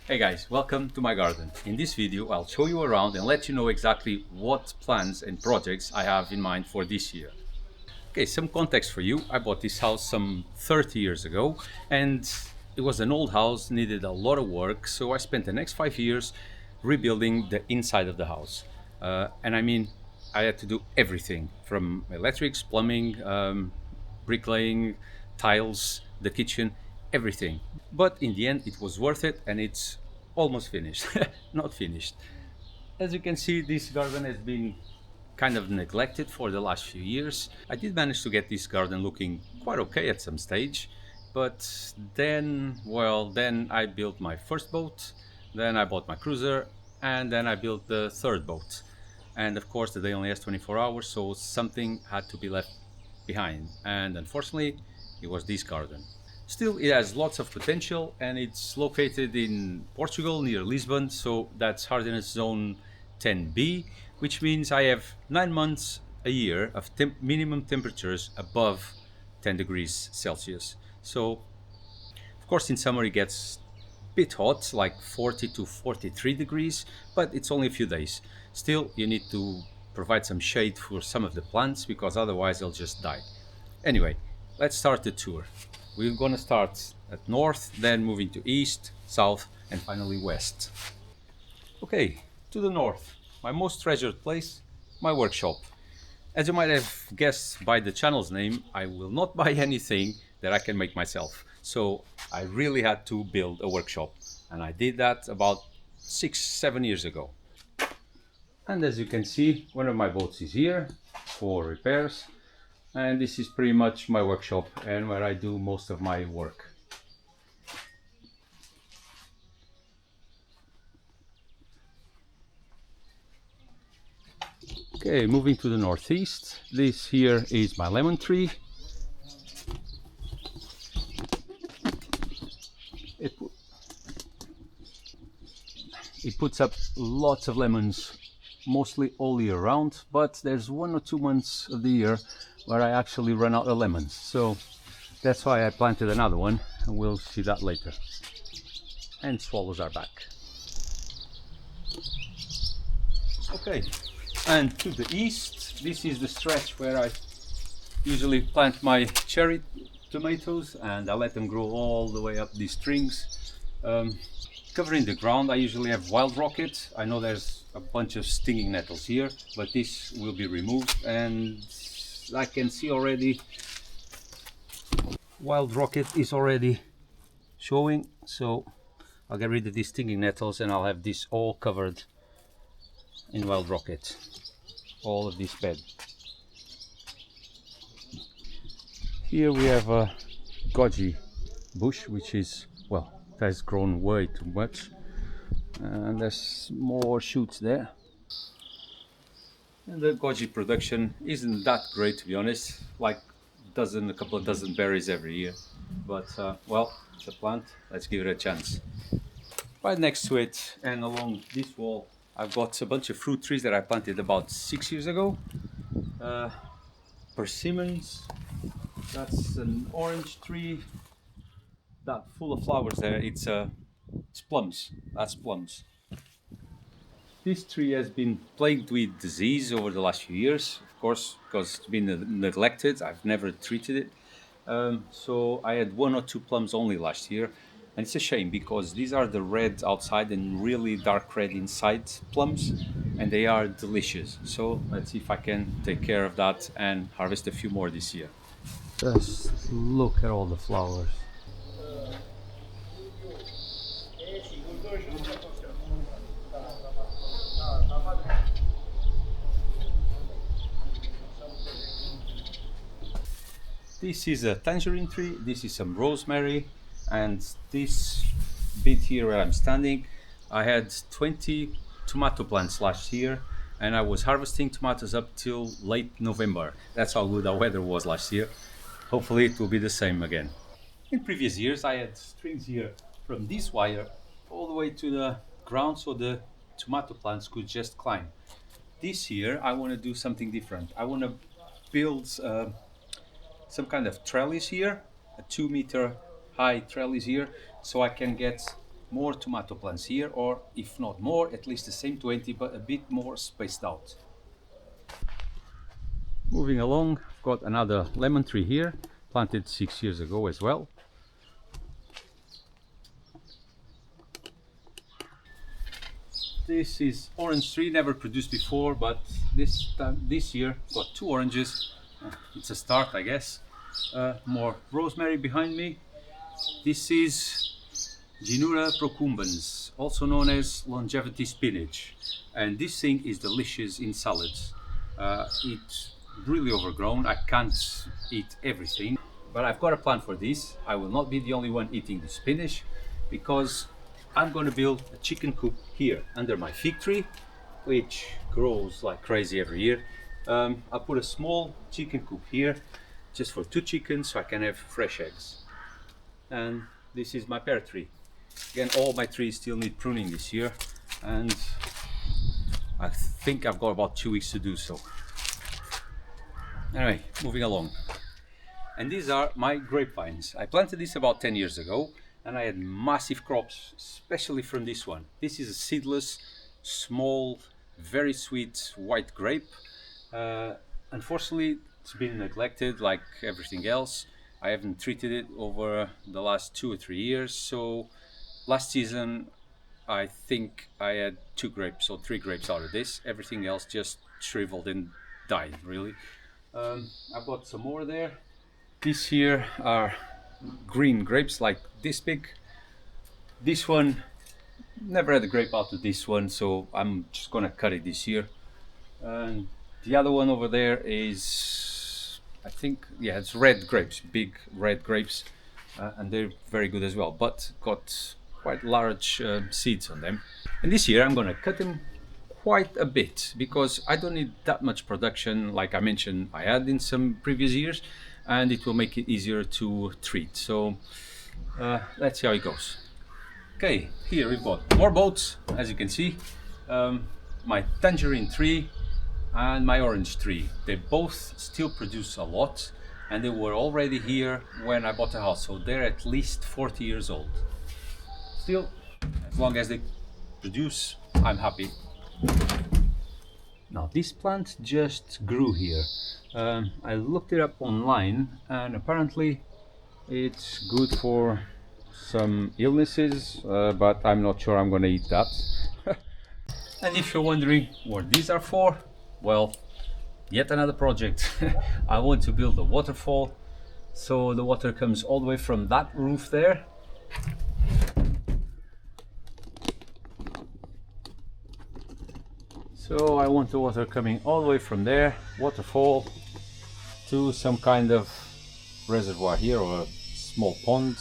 Hey guys, welcome to my garden. In this video I'll show you around and let you know exactly what plans and projects I have in mind for this year. Okay, some context for you. I bought this house some 30 years ago and it was an old house, needed a lot of work, so I spent the next 5 years rebuilding the inside of the house. And I mean, I had to do everything from electrics, plumbing, bricklaying, tiles, the kitchen, everything. But in the end, it was worth it and it's almost finished. Not finished. As you can see, this garden has been kind of neglected for the last few years. I did manage to get this garden looking quite okay at some stage, but then I built my first boat, then I bought my cruiser, and then I built the third boat. And of course, the day only has 24 hours, so something had to be left behind. And unfortunately, it was this garden. Still, it has lots of potential and it's located in Portugal near Lisbon, so that's hardiness zone 10B, which means I have 9 months a year of minimum temperatures above 10 degrees Celsius. So, of course, in summer it gets a bit hot, like 40 to 43 degrees, but it's only a few days. Still, you need to provide some shade for some of the plants because otherwise they'll just die. Anyway, let's start the tour. We're gonna start at north, then moving to east, south, and finally west. Okay, to the north, my most treasured place, my workshop. As you might have guessed by the channel's name, I will not buy anything that I can make myself. So I really had to build a workshop, and I did that about 6-7 years ago. And as you can see, one of my boats is here for repairs. And this is pretty much my workshop and where I do most of my work. Okay, moving to the northeast. This here is my lemon tree. It puts up lots of lemons, mostly all year round, but there's 1 or 2 months of the year where I actually run out of lemons, so that's why I planted another one, and we'll see that later. And swallows are back. Okay, and to the east, this is the stretch where I usually plant my cherry tomatoes, and I let them grow all the way up these strings. Covering the ground, I usually have wild rocket. I know there's a bunch of stinging nettles here, but this will be removed, and I can see already wild rocket is already showing, so I'll get rid of these stinging nettles and I'll have this all covered in wild rocket, all of this bed. Here we have a goji bush, which is, well, it has grown way too much, and there's more shoots there. And the goji production isn't that great, to be honest, like a couple of dozen berries every year, but well, it's a plant, let's give it a chance. Right next to it and along this wall I've got a bunch of fruit trees that I planted about 6 years ago. Persimmons, that's an orange tree, that full of flowers there, it's plums, that's plums. This tree has been plagued with disease over the last few years, of course, because it's been neglected. I've never treated it. So I had 1 or 2 plums only last year. And it's a shame because these are the red outside and really dark red inside plums, and they are delicious. So let's see if I can take care of that and harvest a few more this year. Just look at all the flowers. This is a tangerine tree, this is some rosemary, and this bit here where I'm standing, I had 20 tomato plants last year, and I was harvesting tomatoes up till late November. That's how good our weather was last year. Hopefully it will be the same again. In previous years I had strings here from this wire all the way to the ground so the tomato plants could just climb. This year I want to do something different. I want to build some kind of trellis here, a 2 meter high trellis here, so I can get more tomato plants here, or if not more, at least the same 20, but a bit more spaced out. Moving along, I've got another lemon tree here, planted 6 years ago as well. This is orange tree, never produced before, but this year got 2 oranges. It's a start, I guess. More rosemary behind me. This is Ginura procumbens, also known as longevity spinach, and this thing is delicious in salads. It's really overgrown. I can't eat everything, but I've got a plan for this. I will not be the only one eating the spinach, because I'm going to build a chicken coop here under my fig tree, which grows like crazy every year. I'll put a small chicken coop here just for 2 chickens, so I can have fresh eggs. And this is my pear tree. Again, all my trees still need pruning this year, and I think I've got about 2 weeks to do so. Anyway, moving along. And these are my grapevines. I planted this about 10 years ago, and I had massive crops, especially from this one. This is a seedless, small, very sweet white grape. Unfortunately, it's been neglected like everything else. I haven't treated it over the last 2 or 3 years, so last season I think I had 2 grapes or 3 grapes out of this. Everything else just shriveled and died, really. I've got some more there. These here are green grapes, like this big. This one, never had a grape out of this one, so I'm just gonna cut it this year. And the other one over there is, I think, yeah, it's red grapes, big red grapes, and they're very good as well, but got quite large seeds on them. And this year I'm gonna cut them quite a bit, because I don't need that much production like I mentioned I had in some previous years, and it will make it easier to treat. So let's see how it goes. Okay, here we've got more boats, as you can see. My tangerine tree and my orange tree, they both still produce a lot, and they were already here when I bought the house, so they're at least 40 years old. Still, as long as they produce, I'm happy. Now this plant just grew here. I looked it up online, and apparently it's good for some illnesses, but I'm not sure I'm gonna eat that. And if you're wondering what these are for, well, yet another project. I want to build a waterfall, so the water comes all the way from that roof there. So I want the water coming all the way from there, waterfall, to some kind of reservoir here, or a small pond,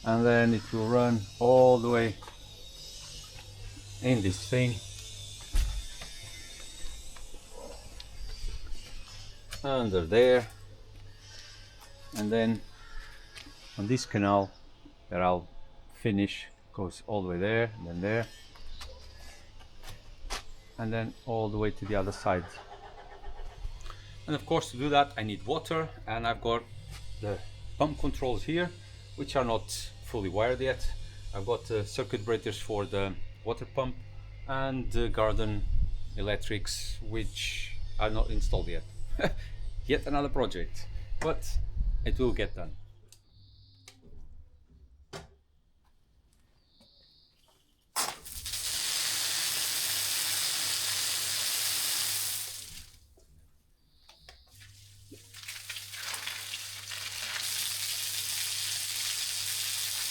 and then it will run all the way in this thing, under there, and then on this canal that I'll finish goes all the way there, and then there, and then all the way to the other side. And of course, to do that I need water, and I've got the pump controls here, which are not fully wired yet. I've got circuit breakers for the water pump, and the garden electrics, which are not installed yet. Yet another project, but it will get done.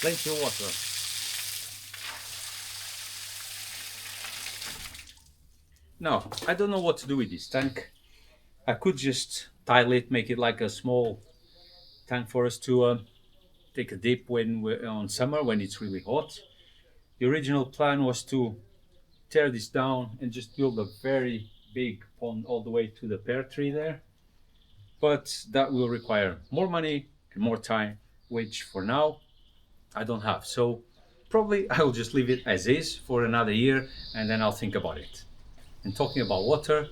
Plenty of water. Now, I don't know what to do with this tank. I could just tile it, make it like a small tank for us to take a dip when we're on summer, when it's really hot. The original plan was to tear this down and just build a very big pond all the way to the pear tree there. But that will require more money and more time, which for now I don't have. So probably I'll just leave it as is for another year, and then I'll think about it. And talking about water,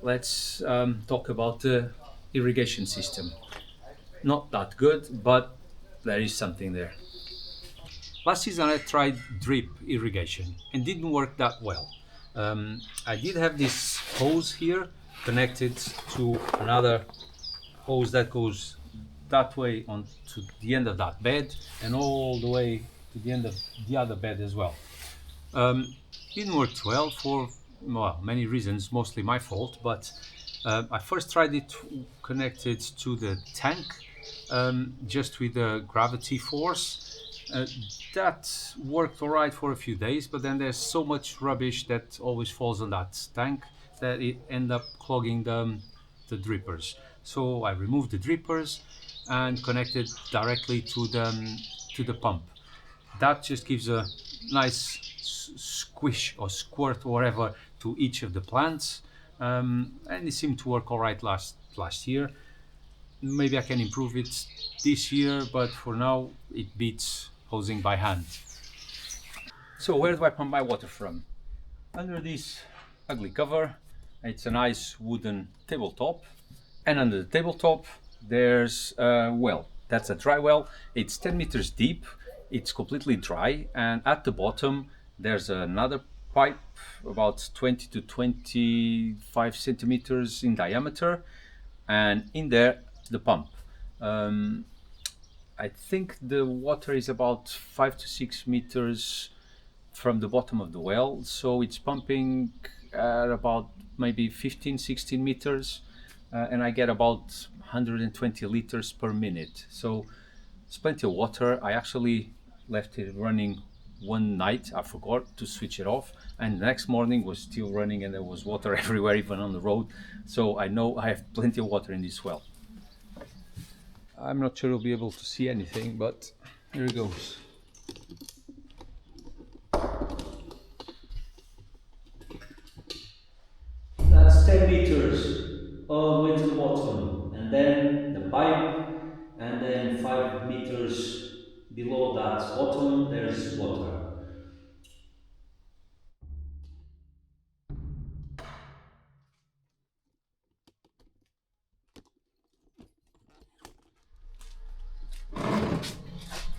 let's talk about the irrigation system. Not that good, but there is something there. Last season I tried drip irrigation and didn't work that well. I did have this hose here connected to another hose that goes that way on to the end of that bed and all the way to the end of the other bed as well. Um, didn't work well for many reasons, mostly my fault. But I first tried it connected to the tank, just with the gravity force. That worked alright for a few days, but then there's so much rubbish that always falls on that tank that it end up clogging the drippers. So I removed the drippers and connected directly to the pump. That just gives a nice squish or squirt or whatever to each of the plants, and it seemed to work all right last year. Maybe I can improve it this year, but for now it beats hosing by hand. So where do I pump my water from? Under this ugly cover. It's a nice wooden tabletop, and under the tabletop there's a well. That's a dry well. It's 10 meters deep. It's completely dry, and at the bottom there's another pipe about 20 to 25 centimeters in diameter, and in there the pump. um, I think the water is about 5 to 6 meters from the bottom of the well, so it's pumping at about maybe 15 16 meters, and I get about 120 liters per minute, so it's plenty of water. I actually left it running one night. I forgot to switch it off, and the next morning was still running, and there was water everywhere, even on the road. So I know I have plenty of water in this well. I'm not sure you'll be able to see anything, but here it goes. That's 10 meters all the way to the bottom, and then the pipe, and then 5 meters below that bottom there's water.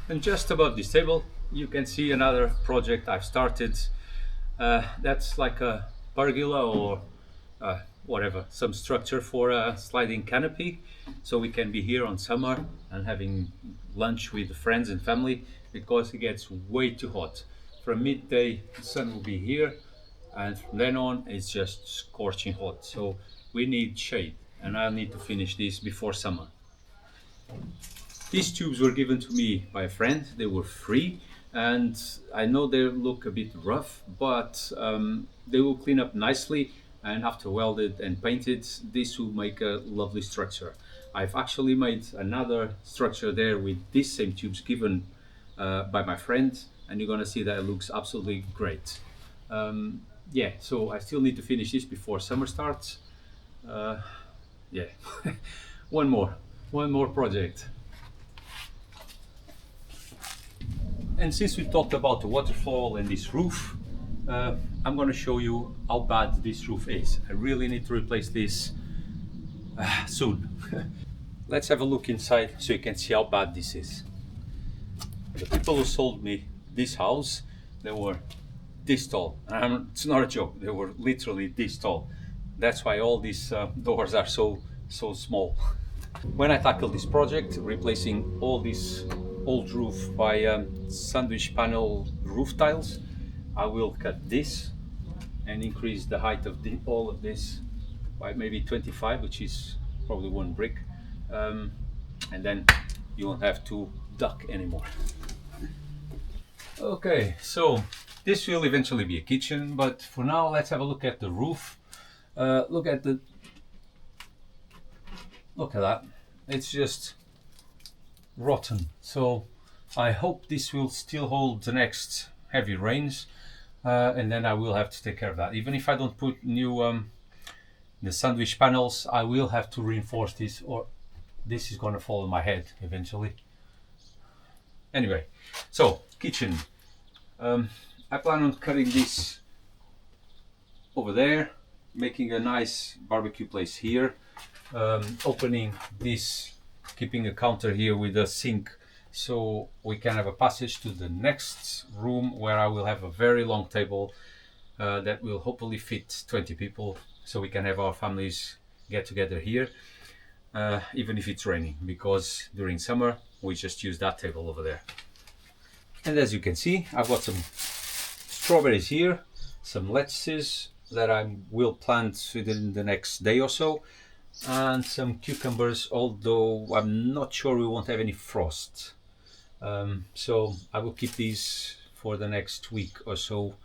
And just above this table you can see another project I've started. That's like a pergola or whatever, some structure for a sliding canopy, so we can be here on summer and having lunch with friends and family, because it gets way too hot. From midday the sun will be here, and from then on it's just scorching hot, so we need shade, and I'll need to finish this before summer. These tubes were given to me by a friend. They were free, and I know they look a bit rough, but they will clean up nicely, and after welded and painted, this will make a lovely structure. I've actually made another structure there with these same tubes given by my friend, and you're gonna see that it looks absolutely great. Yeah, so I still need to finish this before summer starts. Yeah, one more, one more project. And since we talked about the waterfall and this roof, I'm going to show you how bad this roof is. I really need to replace this soon. Let's have a look inside so you can see how bad this is. The people who sold me this house, they were this tall. It's not a joke, they were literally this tall. That's why all these doors are so small. When I tackled this project, replacing all this old roof by sandwich panel roof tiles, I will cut this and increase the height of all of this by maybe 25, which is probably one brick, and then you won't have to duck anymore. Okay, so this will eventually be a kitchen, but for now let's have a look at the roof. Look at that. It's just rotten. So I hope this will still hold the next heavy rains, and then I will have to take care of that. Even if I don't put new the sandwich panels, I will have to reinforce this, or this is going to fall on my head eventually. Anyway, so kitchen. I plan on cutting this over there, making a nice barbecue place here, opening this, keeping a counter here with a sink so we can have a passage to the next room where I will have a very long table that will hopefully fit 20 people, so we can have our families get together here, even if it's raining, because during summer we just use that table over there. And as you can see, I've got some strawberries here, some lettuces that I will plant within the next day or so, and some cucumbers, although I'm not sure we won't have any frost. So I will keep these for the next week or so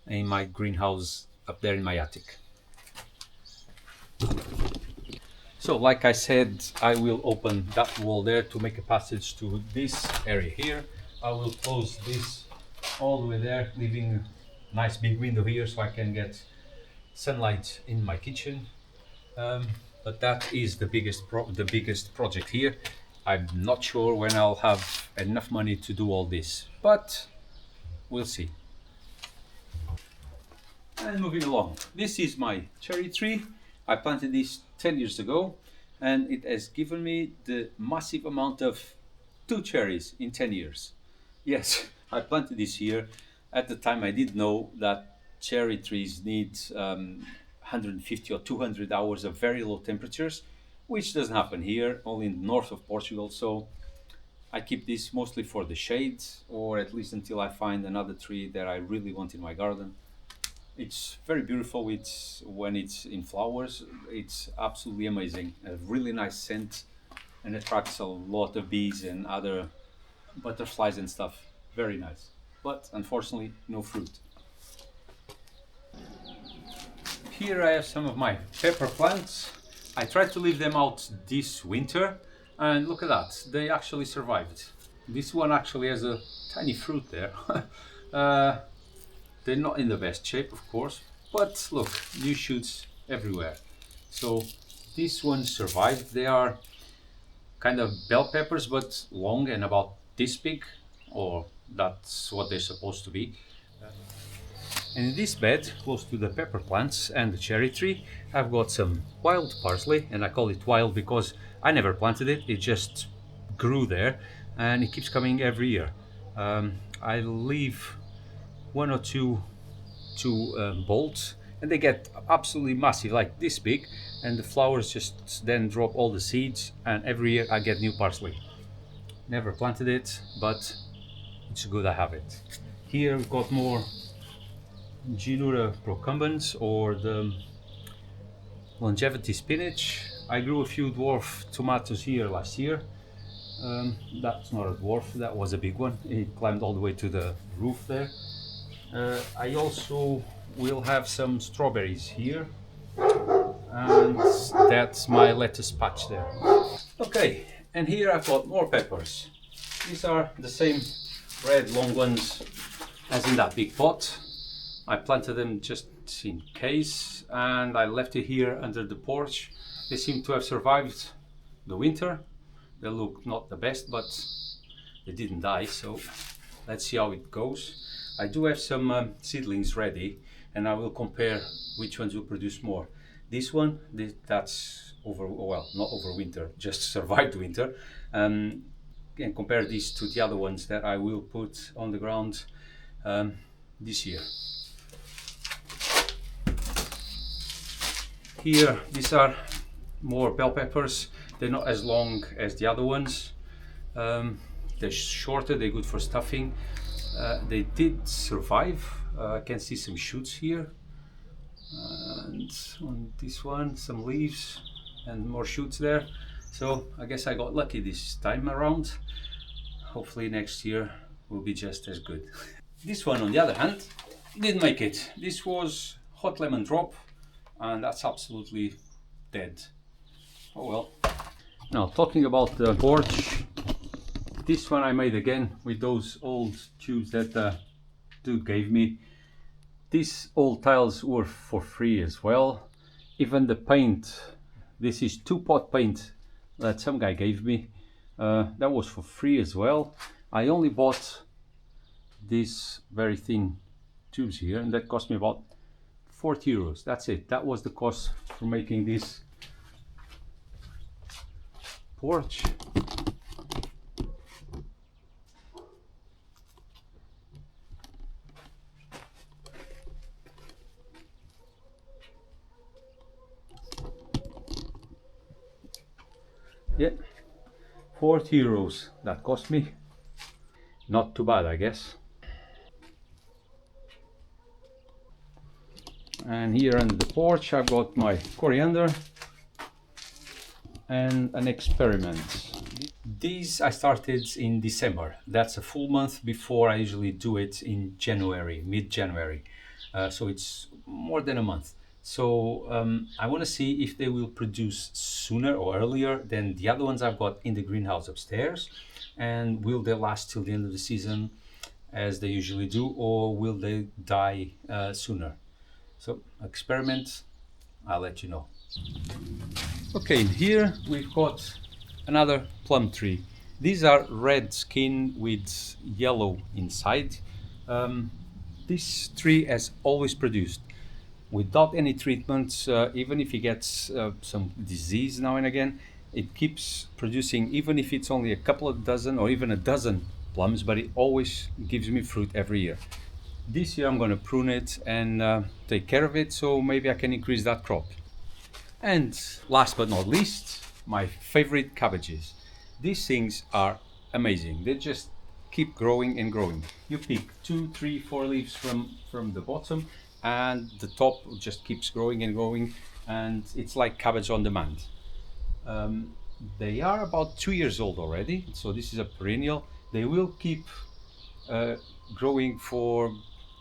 in my greenhouse up there in my attic. So like I said, I will open that wall there to make a passage to this area here. I will close this all the way there, leaving a nice big window here so I can get sunlight in my kitchen. But that is the biggest project here. I'm not sure when I'll have enough money to do all this, but we'll see. And moving along, this is my cherry tree. I planted this 10 years ago, and it has given me the massive amount of 2 cherries in 10 years. Yes, I planted this year. At the time I did know that cherry trees need 150 or 200 hours of very low temperatures, which doesn't happen here, only in the north of Portugal. So I keep this mostly for the shade, or at least until I find another tree that I really want in my garden. It's very beautiful when it's in flowers. It's absolutely amazing. A really nice scent, and attracts a lot of bees and other butterflies and stuff. Very nice. But unfortunately, no fruit. Here I have some of my pepper plants. I tried to leave them out this winter, and look at that, they actually survived. This one actually has a tiny fruit there. They're not in the best shape, of course, but look, new shoots everywhere. So these ones survived. They are kind of bell peppers, but long and about this big, or that's what they're supposed to be. And in this bed, close to the pepper plants and the cherry tree, I've got some wild parsley, and I call it wild because I never planted it, it just grew there, and it keeps coming every year. I leave 1 or 2 bolts, and they get absolutely massive, like this big, and the flowers just then drop all the seeds, and every year I get new parsley. Never planted it, but it's good I have it. Here we've got more Ginura procumbens, or the longevity spinach. I grew a few dwarf tomatoes here last year. That's not a dwarf, that was a big one. It climbed all the way to the roof there. I also will have some strawberries here, and that's my lettuce patch there. Okay, and here I've got more peppers. These are the same red long ones as in that big pot. I planted them just in case, and I left it here under the porch. They seem to have survived the winter. They look not the best, but they didn't die, so let's see how it goes. I do have some seedlings ready, and I will compare which ones will produce more. This one, that's not over winter, just survived winter, and compare these to the other ones that I will put on the ground this year. Here, these are more bell peppers. They're not as long as the other ones. They're shorter, they're good for stuffing. They did survive. I can see some shoots here. And on this one, some leaves and more shoots there. So I guess I got lucky this time around. Hopefully next year will be just as good. This one, on the other hand, didn't make it. This was hot lemon drop, and that's absolutely dead. Oh well. Now, talking about the porch, this one I made again with those old tubes that dude gave me. These old tiles were for free as well. Even the paint, this is 2-pot paint that some guy gave me. That was for free as well. I only bought these very thin tubes here, and that cost me about 40 euros. That's it. That was the cost for making this porch. Yeah, 40 euros that cost me. Not too bad, I guess. And here on the porch I've got my coriander and an experiment. These I started in December. That's a full month before I usually do it in January, mid-January. So it's more than a month. So I want to see if they will produce sooner or earlier than the other ones I've got in the greenhouse upstairs. And will they last till the end of the season as they usually do, or will they die sooner? So experiment, I'll let you know. Okay, here we've got another plum tree. These are red skin with yellow inside. This tree has always produced without any treatment. Even if it gets some disease now and again, it keeps producing, even if it's only a couple of dozen or even a dozen plums, but it always gives me fruit every year. This year I'm going to prune it and take care of it, so maybe I can increase that crop. And last but not least, my favorite cabbages. These things are amazing. They just keep growing and growing. You pick 2, 3, 4 leaves from the bottom, and the top just keeps growing and growing, and it's like cabbage on demand. They are about 2 years old already, so this is a perennial. They will keep uh, growing for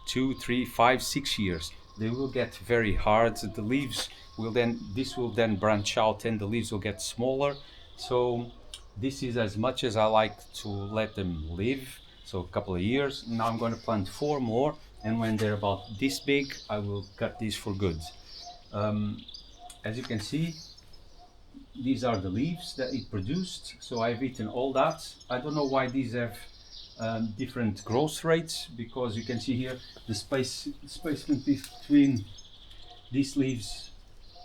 2, 3, 5, 6 years. They will get very hard. The leaves will then, this will then branch out and the leaves will get smaller. So this is as much as I like to let them live. So a couple of years. Now I'm going to plant 4 more, and when they're about this big, I will cut these for good. As you can see, these are the leaves that it produced. So I've eaten all that. I don't know why these have different growth rates, because you can see here the spacement between these leaves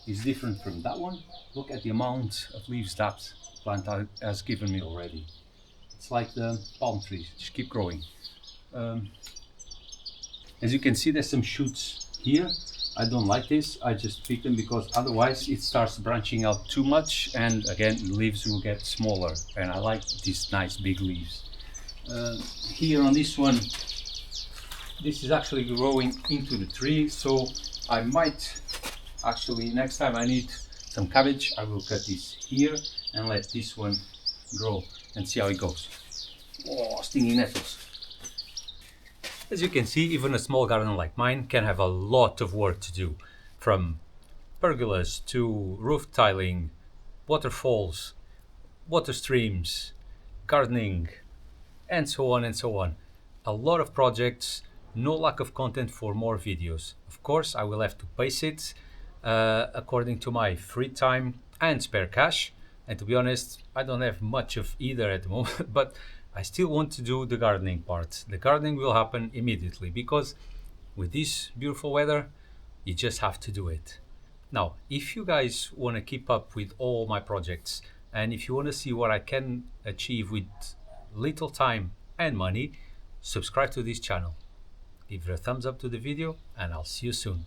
is different from that one. Look at the amount of leaves that plant has given me already. It's like the palm trees, just keep growing. As you can see, there's some shoots here. I don't like this. I just pick them because otherwise it starts branching out too much, and again leaves will get smaller, and I like these nice big leaves. Here on this one, this is actually growing into the tree, so I might actually, next time I need some cabbage, I will cut this here and let this one grow and see how it goes. Oh, stinging nettles. As you can see, even a small garden like mine can have a lot of work to do, from pergolas to roof tiling, waterfalls, water streams, gardening, and so on and so on. A lot of projects, no lack of content for more videos. Of course, I will have to pace it according to my free time and spare cash. And to be honest, I don't have much of either at the moment, but I still want to do the gardening part. The gardening will happen immediately because with this beautiful weather, you just have to do it. Now, if you guys want to keep up with all my projects, and if you want to see what I can achieve with little time and money, subscribe to this channel. Give it a thumbs up to the video, and I'll see you soon.